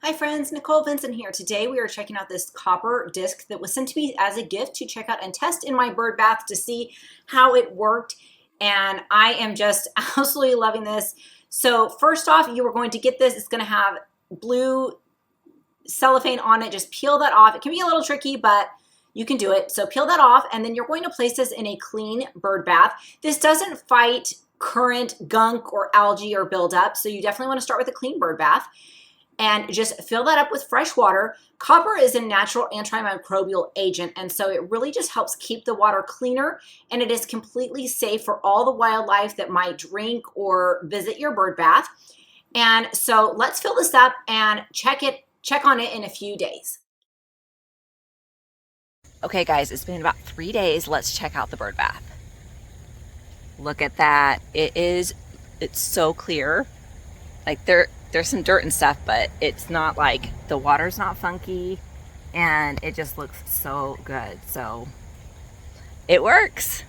Hi friends, Nicole Vincent here. Today we are checking out this copper disc that was sent to me as a gift to check out and test in my bird bath to see how it worked. And I am just absolutely loving this. So first off, you are going to get this. It's going to have blue cellophane on it. Just peel that off. It can be a little tricky, but you can do it. So peel that off, and then you're going to place this in a clean bird bath. This doesn't fight current gunk or algae or buildup, so you definitely want to start with a clean bird bath. And just fill that up with fresh water. Copper is a natural antimicrobial agent, and so it really just helps keep the water cleaner, and it is completely safe for all the wildlife that might drink or visit your bird bath. And so let's fill this up and check on it in a few days. Okay guys, it's been about 3 days. Let's check out the bird bath. Look at that. It's so clear. Like there's some dirt and stuff, but it's not like, the water's not funky, and it just looks so good. So it works.